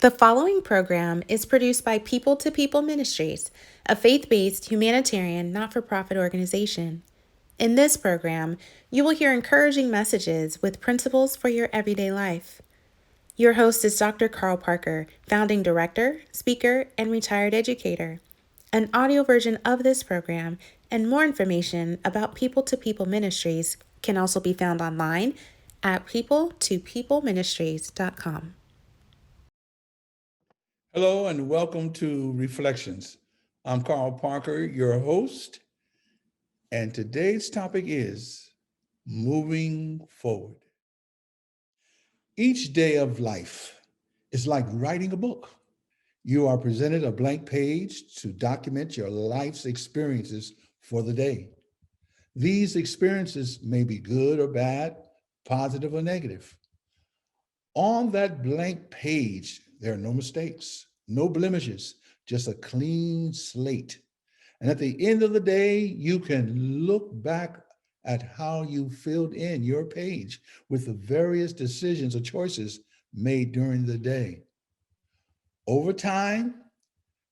The following program is produced by People to People Ministries, a faith based humanitarian not for profit organization. In this program, you will hear encouraging messages with principles for your everyday life. Your host is Dr. Carl Parker, founding director, speaker, and retired educator. An audio version of this program and more information about People to People Ministries can also be found online at peopletopeopleministries.com. Hello and welcome to Reflections. I'm Carl Parker, your host, and today's topic is moving forward. Each day of life is like writing a book. You are presented a blank page to document your life's experiences for the day. These experiences may be good or bad, positive or negative. On that blank page, there are no mistakes, no blemishes, just a clean slate. And at the end of the day, you can look back at how you filled in your page with the various decisions or choices made during the day. Over time,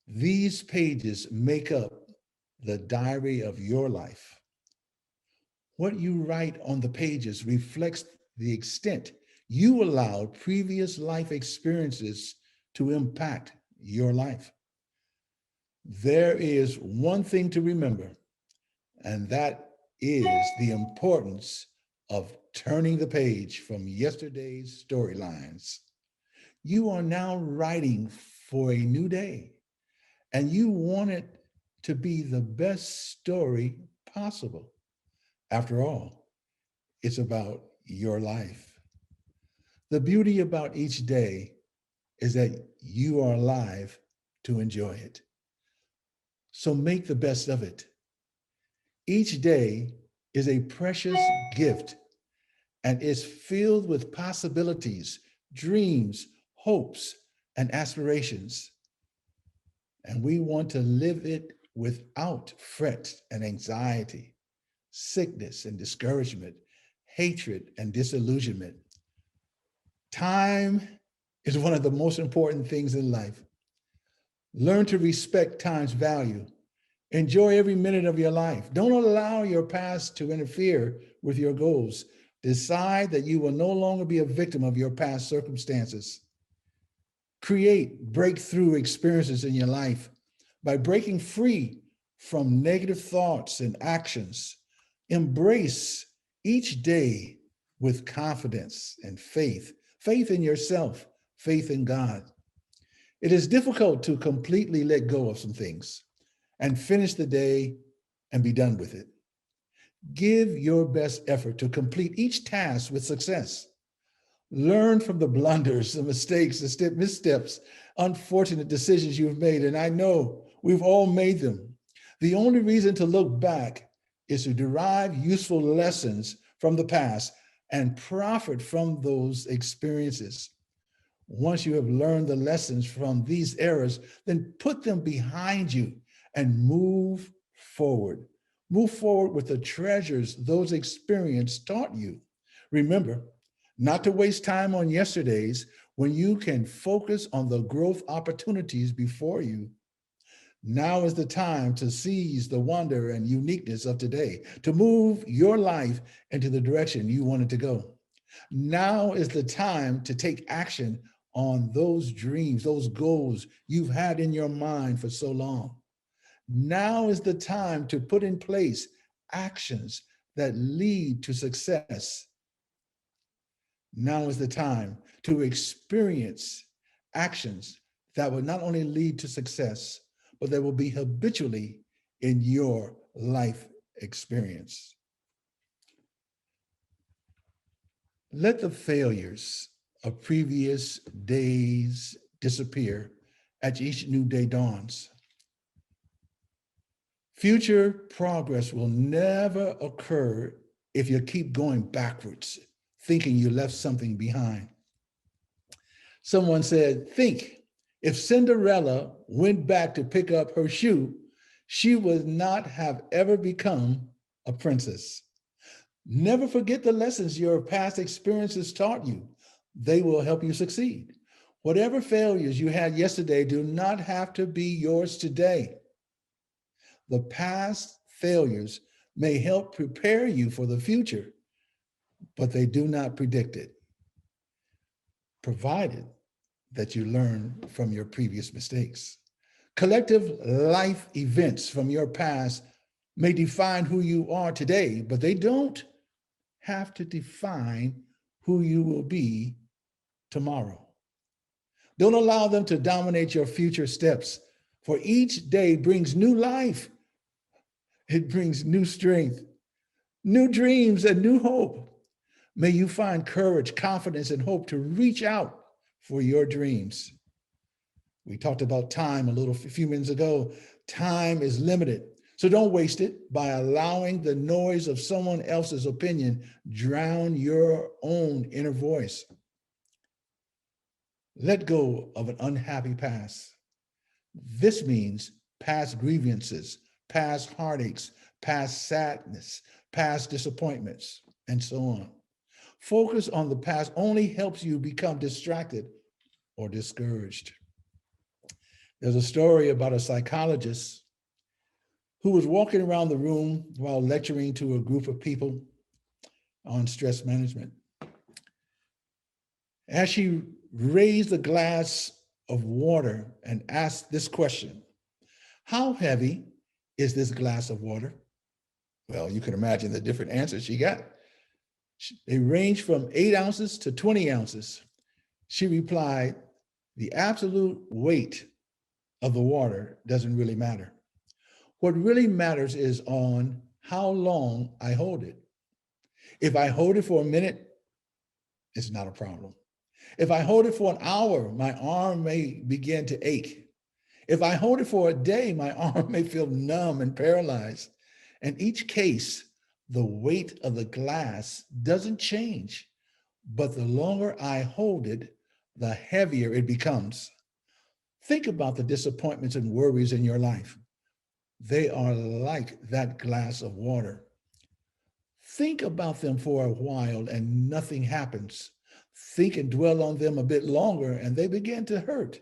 these pages make up the diary of your life. What you write on the pages reflects the extent you allowed previous life experiences to impact your life. There is one thing to remember, and that is the importance of turning the page from yesterday's storylines. You are now writing for a new day, and you want it to be the best story possible. After all, it's about your life. The beauty about each day is that you are alive to enjoy it. So make the best of it. Each day is a precious gift and is filled with possibilities, dreams, hopes, and aspirations. And we want to live it without fret and anxiety, sickness and discouragement, hatred and disillusionment. Time is one of the most important things in life. Learn to respect time's value. Enjoy every minute of your life. Don't allow your past to interfere with your goals. Decide that you will no longer be a victim of your past circumstances. Create breakthrough experiences in your life by breaking free from negative thoughts and actions. Embrace each day with confidence and faith in yourself, faith in God. It is difficult to completely let go of some things and finish the day and be done with it. Give your best effort to complete each task with success. Learn from the blunders, the mistakes, the missteps, unfortunate decisions you've made, and I know we've all made them. The only reason to look back is to derive useful lessons from the past and profit from those experiences. Once you have learned the lessons from these errors, then put them behind you and move forward. Move forward with the treasures those experiences taught you. Remember, not to waste time on yesterdays when you can focus on the growth opportunities before you. Now is the time to seize the wonder and uniqueness of today, to move your life into the direction you want it to go. Now is the time to take action on those dreams, those goals you've had in your mind for so long. Now is the time to put in place actions that lead to success. Now is the time to experience actions that will not only lead to success, but that will be habitually in your life experience. Let the failures of previous days disappear as each new day dawns. Future progress will never occur if you keep going backwards, thinking you left something behind. Someone said, think if Cinderella went back to pick up her shoe, she would not have ever become a princess. Never forget the lessons your past experiences taught you. They will help you succeed. Whatever failures you had yesterday do not have to be yours today. The past failures may help prepare you for the future, but they do not predict it, provided that you learn from your previous mistakes. Collective life events from your past may define who you are today, but they don't have to define who you will be tomorrow. Don't allow them to dominate your future steps, for each day brings new life. It brings new strength, new dreams, and new hope. May you find courage, confidence, and hope to reach out for your dreams. We talked about time a few minutes ago. Time is limited, so don't waste it by allowing the noise of someone else's opinion drown your own inner voice. Let go of an unhappy past. This means past grievances, past heartaches, past sadness, past disappointments, and so on. Focus on the past only helps you become distracted or discouraged. There's a story about a psychologist who was walking around the room while lecturing to a group of people on stress management. As she raised a glass of water and asked this question, "How heavy is this glass of water?" Well, you can imagine the different answers she got. They ranged from 8 ounces to 20 ounces. She replied, "The absolute weight of the water doesn't really matter. What really matters is on how long I hold it. If I hold it for a minute, it's not a problem. If I hold it for an hour, my arm may begin to ache. If I hold it for a day, my arm may feel numb and paralyzed. In each case, the weight of the glass doesn't change, but the longer I hold it, the heavier it becomes." Think about the disappointments and worries in your life. They are like that glass of water. Think about them for a while and nothing happens. Think and dwell on them a bit longer and they begin to hurt.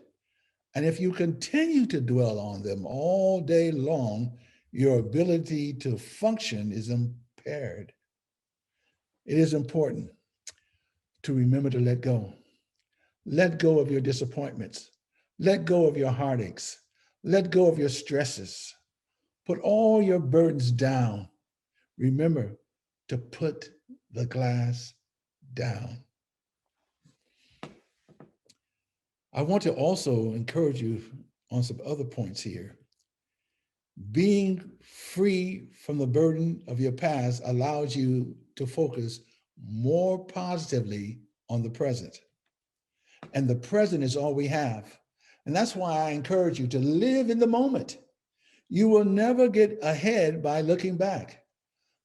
And if you continue to dwell on them all day long, your ability to function is impaired. It is important to remember to let go. Let go of your disappointments. Let go of your heartaches. Let go of your stresses. Put all your burdens down. Remember to put the glass down. I want to also encourage you on some other points here. Being free from the burden of your past allows you to focus more positively on the present. And the present is all we have. And that's why I encourage you to live in the moment. You will never get ahead by looking back.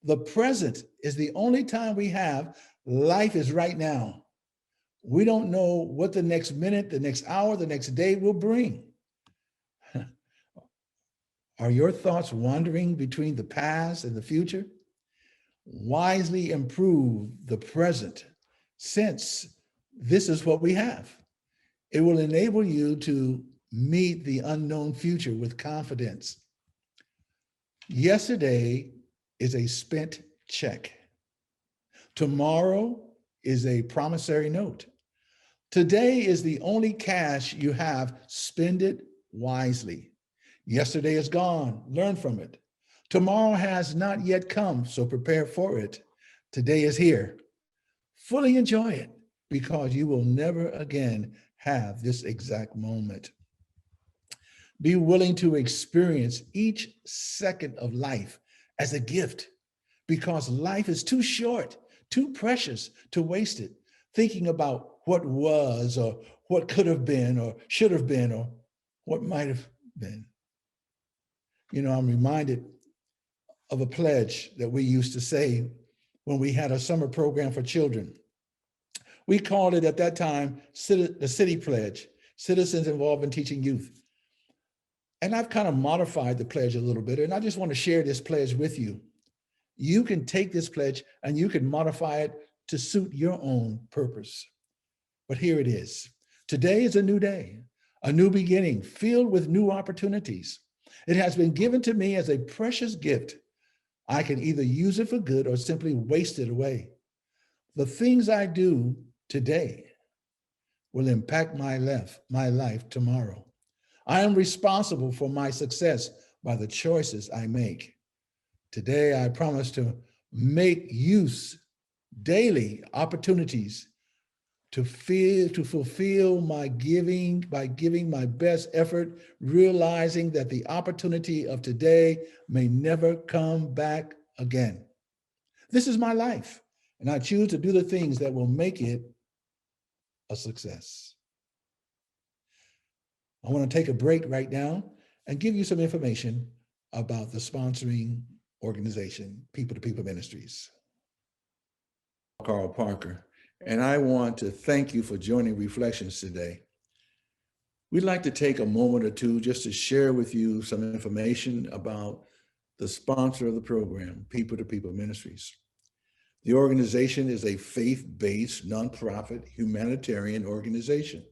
The present is the only time we have. Life is right now. We don't know what the next minute, the next hour, the next day will bring. Are your thoughts wandering between the past and the future? Wisely improve the present, since this is what we have. It will enable you to meet the unknown future with confidence. Yesterday is a spent check. Tomorrow is a promissory note. Today is the only cash you have. Spend it wisely. Yesterday is gone. Learn from it. Tomorrow has not yet come, so prepare for it. Today is here. Fully enjoy it, because you will never again have this exact moment. Be willing to experience each second of life as a gift, because life is too short, too precious to waste it thinking about what was or what could have been or should have been or what might have been. You know, I'm reminded of a pledge that we used to say when we had a summer program for children. We called it at that time the City Pledge, Citizens Involved in Teaching Youth. And I've kind of modified the pledge a little bit, and I just want to share this pledge with you. You can take this pledge and you can modify it to suit your own purpose. But here it is. Today is a new day, a new beginning filled with new opportunities. It has been given to me as a precious gift. I can either use it for good or simply waste it away. The things I do today will impact my life tomorrow. I am responsible for my success by the choices I make. Today, I promise to make use daily opportunities to fulfill my giving by giving my best effort, realizing that the opportunity of today may never come back again. This is my life, and I choose to do the things that will make it a success. I want to take a break right now and give you some information about the sponsoring organization, People to People Ministries. Carl Parker, and I want to thank you for joining Reflections today. We'd like to take a moment or two just to share with you some information about the sponsor of the program, People to People Ministries. The organization is a faith-based, nonprofit, humanitarian organization.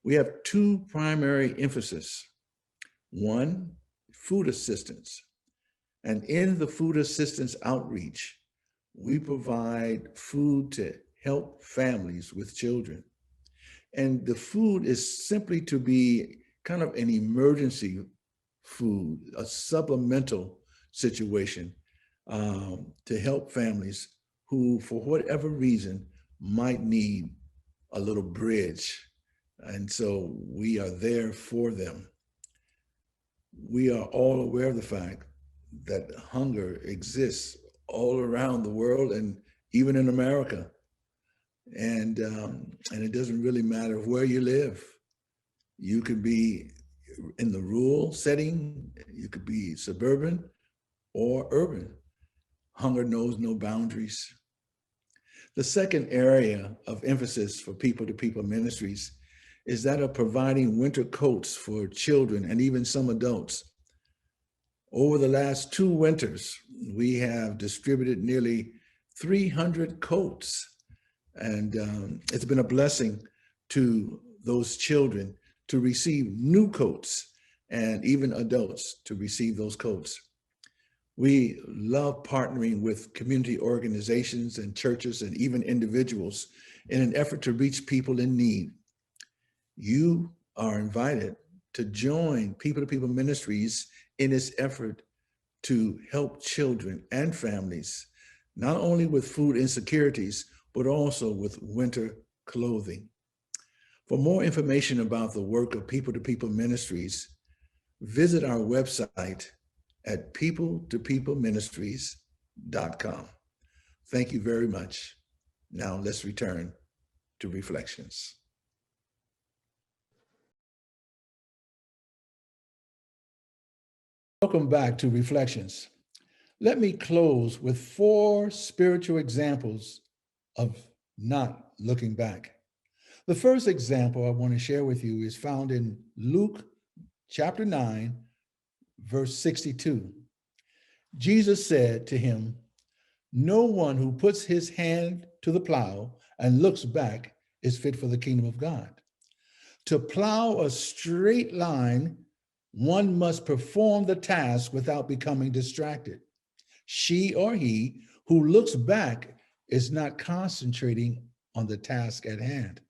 We have two primary emphases. One, food assistance. And in the food assistance outreach, we provide food to help families with children. And the food is simply to be kind of an emergency food, a supplemental situation to help families who, for whatever reason, might need a little bridge. And so we are there for them. We are all aware of the fact that hunger exists all around the world and even in America. And it doesn't really matter where you live. You could be in the rural setting, you could be suburban or urban. Hunger knows no boundaries. The second area of emphasis for People to People Ministries is that of providing winter coats for children and even some adults. Over the last 2 winters, we have distributed nearly 300 coats. And it's been a blessing to those children to receive new coats and even adults to receive those coats. We love partnering with community organizations and churches and even individuals in an effort to reach people in need. You are invited to join People to People Ministries in its effort to help children and families, not only with food insecurities, but also with winter clothing. For more information about the work of People to People Ministries, visit our website at peopletopeopleministries.com. Thank you very much. Now let's return to Reflections. Welcome back to Reflections. Let me close with 4 spiritual examples of not looking back. The first example I want to share with you is found in Luke chapter 9, verse 62. Jesus said to him, "No one who puts his hand to the plow and looks back is fit for the kingdom of God." To plow a straight line, one must perform the task without becoming distracted. She or he who looks back is not concentrating on the task at hand.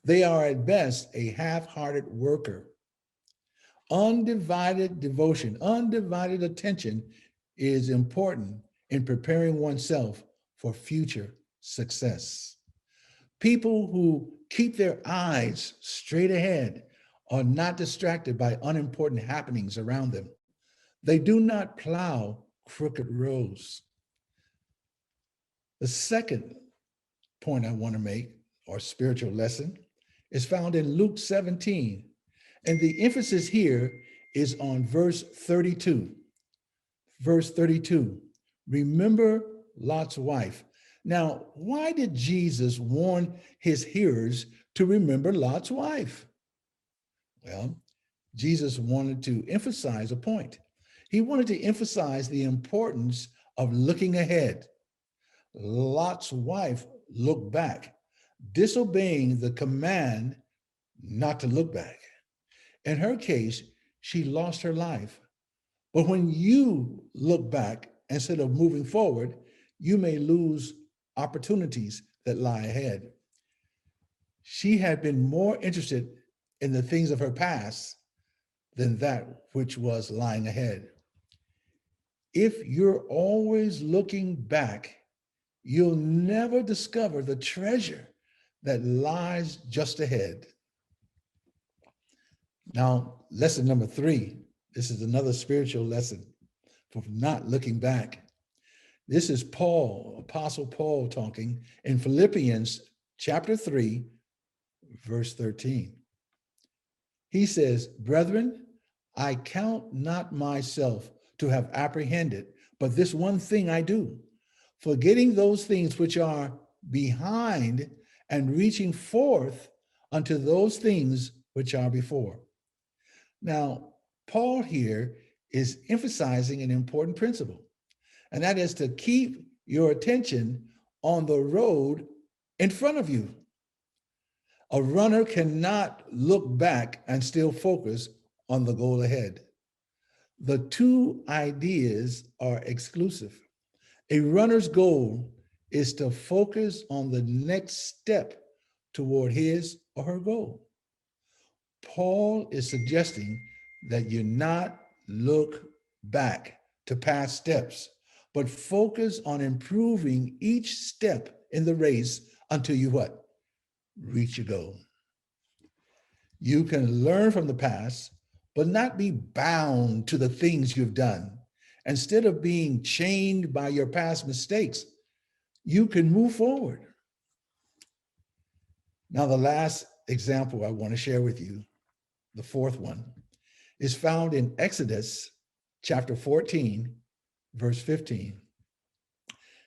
They are at best a half-hearted worker. Undivided devotion, undivided attention is important in preparing oneself for future success. People who keep their eyes straight ahead are not distracted by unimportant happenings around them. They do not plow crooked roads. The second point I want to make, or spiritual lesson, is found in Luke 17. And the emphasis here is on verse 32. Verse 32, remember Lot's wife. Now, why did Jesus warn his hearers to remember Lot's wife? Well, Jesus wanted to emphasize a point. He wanted to emphasize the importance of looking ahead. Lot's wife looked back. disobeying the command not to look back. In her case, she lost her life. But when you look back instead of moving forward, you may lose opportunities that lie ahead. She had been more interested in the things of her past than that which was lying ahead. If you're always looking back, you'll never discover the treasure that lies just ahead. Now, lesson number 3. This is another spiritual lesson for not looking back. This is Paul, Apostle Paul, talking in Philippians chapter 3, verse 13. He says, "Brethren, I count not myself to have apprehended, but this one thing I do, forgetting those things which are behind and reaching forth unto those things which are before." Now, Paul here is emphasizing an important principle, and that is to keep your attention on the road in front of you. A runner cannot look back and still focus on the goal ahead. The two ideas are exclusive. A runner's goal is to focus on the next step toward his or her goal. Paul is suggesting that you not look back to past steps, but focus on improving each step in the race until you what? Reach your goal. You can learn from the past, but not be bound to the things you've done. Instead of being chained by your past mistakes, you can move forward. Now, the last example I want to share with you, the fourth one, is found in Exodus chapter 14, verse 15.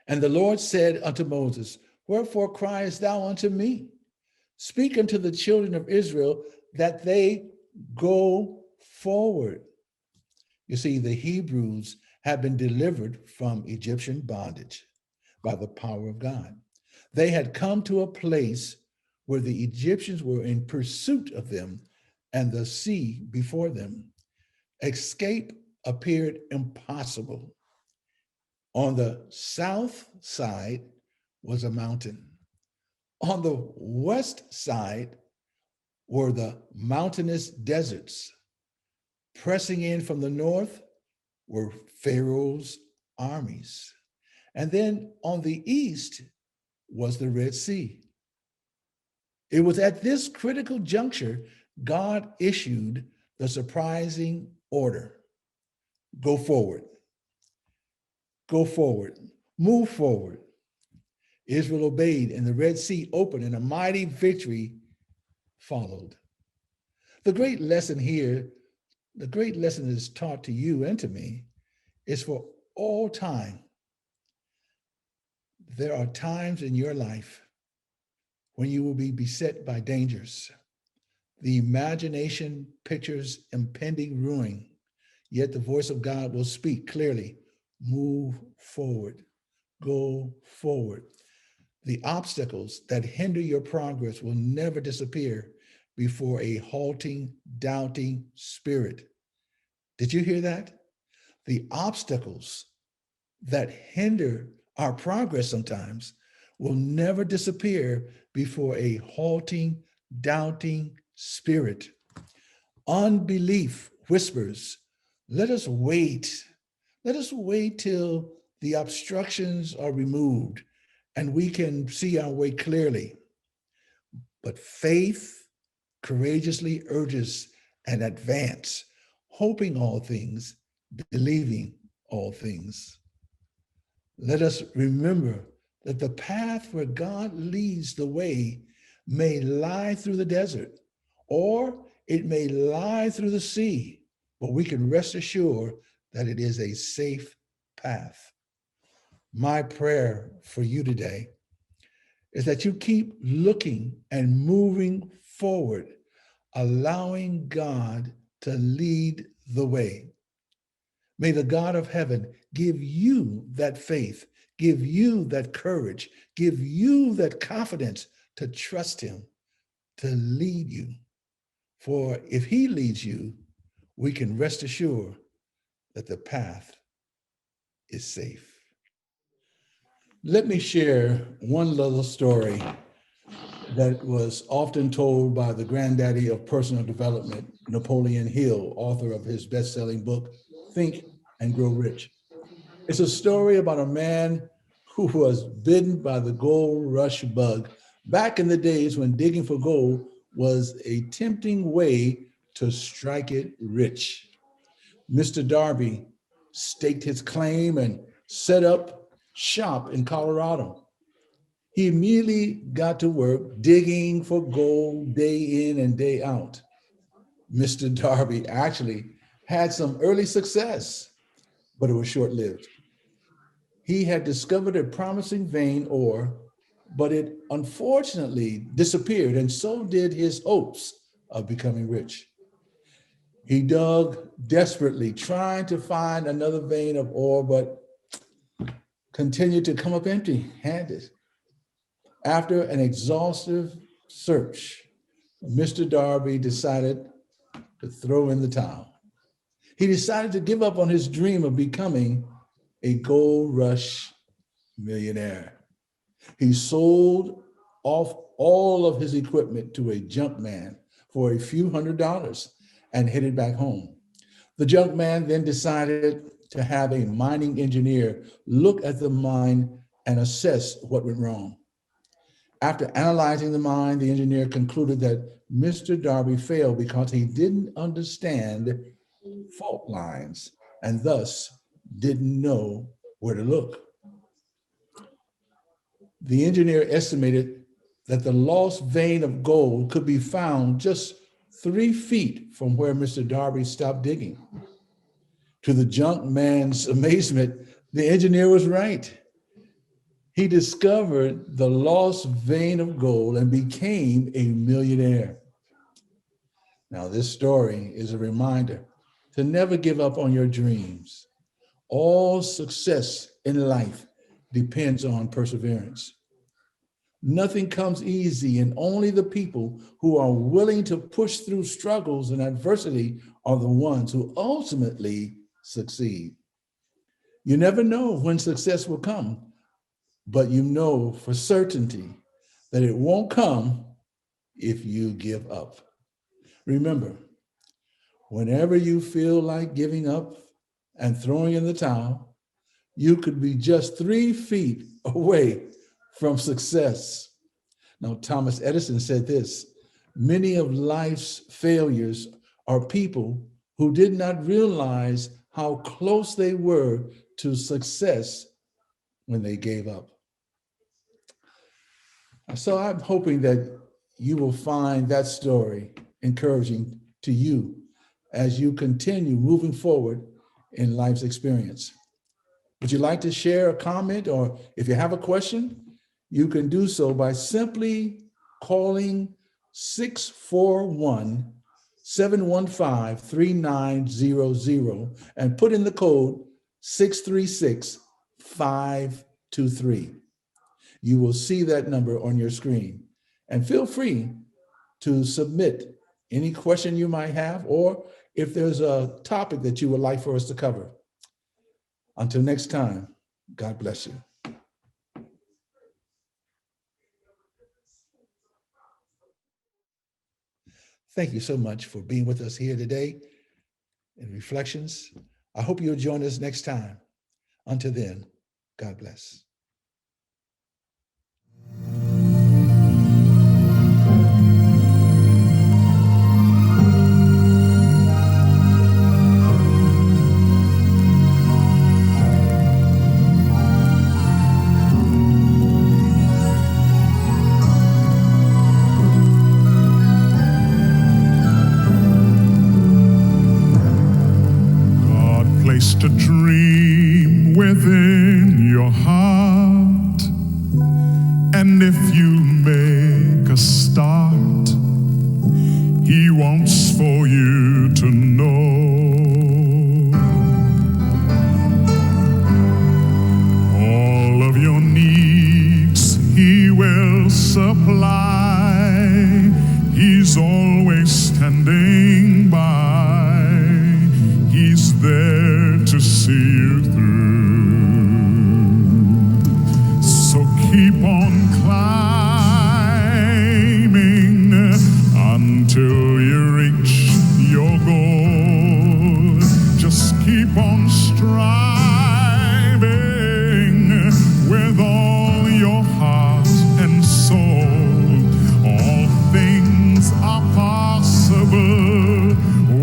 "And the Lord said unto Moses, Wherefore criest thou unto me? Speak unto the children of Israel that they go forward." You see, the Hebrews had been delivered from Egyptian bondage by the power of God. They had come to a place where the Egyptians were in pursuit of them and the sea before them. Escape appeared impossible. On the south side was a mountain. On the west side were the mountainous deserts. Pressing in from the north were Pharaoh's armies. And then on the east was the Red Sea. It was at this critical juncture God issued the surprising order: go forward, go forward, move forward. Israel obeyed, and the Red Sea opened, and a mighty victory followed. The great lesson here, the great lesson that is taught to you and to me, is for all time. There are times in your life when you will be beset by dangers. The imagination pictures impending ruin, yet the voice of God will speak clearly: move forward, go forward. The obstacles that hinder your progress will never disappear before a halting, doubting spirit. Did you hear that? The obstacles that hinder our progress sometimes will never disappear before a halting, doubting spirit. Unbelief whispers, let us wait. Let us wait till the obstructions are removed and we can see our way clearly. But faith courageously urges an advance, hoping all things, believing all things. Let us remember that the path where God leads the way may lie through the desert, or it may lie through the sea, but we can rest assured that it is a safe path. My prayer for you today is that you keep looking and moving forward, allowing God to lead the way. May the God of heaven give you that faith, give you that courage, give you that confidence to trust him to lead you. For if he leads you, we can rest assured that the path is safe. Let me share one little story that was often told by the granddaddy of personal development, Napoleon Hill, author of his best-selling book, Think and Grow Rich. It's a story about a man who was bitten by the gold rush bug back in the days when digging for gold was a tempting way to strike it rich. Mr. Darby staked his claim and set up shop in Colorado. He immediately got to work digging for gold day in and day out. Mr. Darby actually had some early success, but it was short-lived. He had discovered a promising vein ore, but it unfortunately disappeared, and so did his hopes of becoming rich. He dug desperately, trying to find another vein of ore, but continued to come up empty-handed. After an exhaustive search, Mr. Darby decided to throw in the towel. He decided to give up on his dream of becoming a gold rush millionaire. He sold off all of his equipment to a junk man for a few $100s and headed back home. The junk man then decided to have a mining engineer look at the mine and assess what went wrong. After analyzing the mine, the engineer concluded that Mr. Darby failed because he didn't understand fault lines and thus didn't know where to look. The engineer estimated that the lost vein of gold could be found just 3 feet from where Mr. Darby stopped digging. To the junk man's amazement, the engineer was right. He discovered the lost vein of gold and became a millionaire. Now, this story is a reminder to never give up on your dreams. All success in life depends on perseverance. Nothing comes easy, and only the people who are willing to push through struggles and adversity are the ones who ultimately succeed. You never know when success will come, but you know for certainty that it won't come if you give up. Remember, whenever you feel like giving up and throwing in the towel, you could be just 3 feet away from success. Now, Thomas Edison said this: many of life's failures are people who did not realize how close they were to success when they gave up. So I'm hoping that you will find that story encouraging to you as you continue moving forward in life's experience. Would you like to share a comment, or if you have a question, you can do so by simply calling 641-715-3900 and put in the code 636523. You will see that number on your screen. And feel free to submit any question you might have, or if there's a topic that you would like for us to cover. Until next time, God bless you. Thank you so much for being with us here today in Reflections. I hope you'll join us next time. Until then, God bless. Placed a dream within your heart, and if you make a start, He wants for you to know all of your needs He will supply. He's always standing by. He's there to see you through. So keep on climbing until you reach your goal. Just keep on striving with all your heart and soul. All things are possible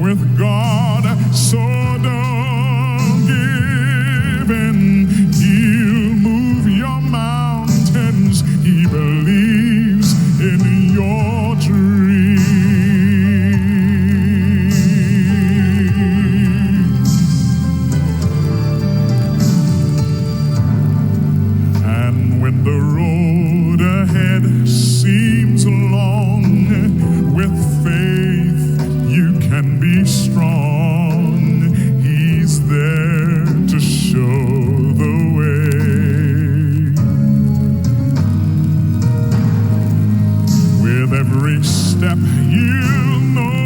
with God, so don't give in. He'll move your mountains. He believes in your dreams. And when the road ahead seems long, with faith you can be strong. He's there to show the way. With every step you know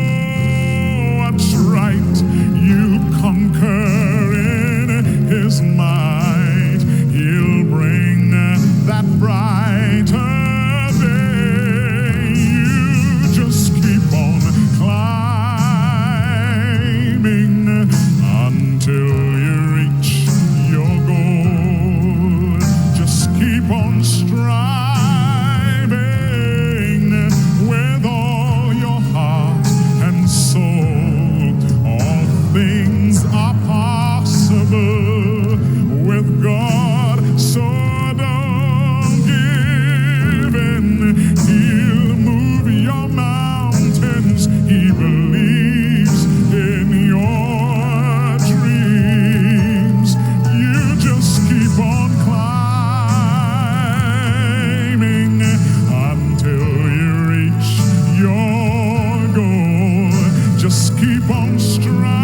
what's right, you conquer in His might. He'll bring that brighter day. You just keep on climbing until you reach your goal. Just keep on striving with all your heart and soul. All things are possible with God, so don't give in. He'll move your mountains. He believes in your dreams. You just keep on climbing until you reach your goal. Just keep on striving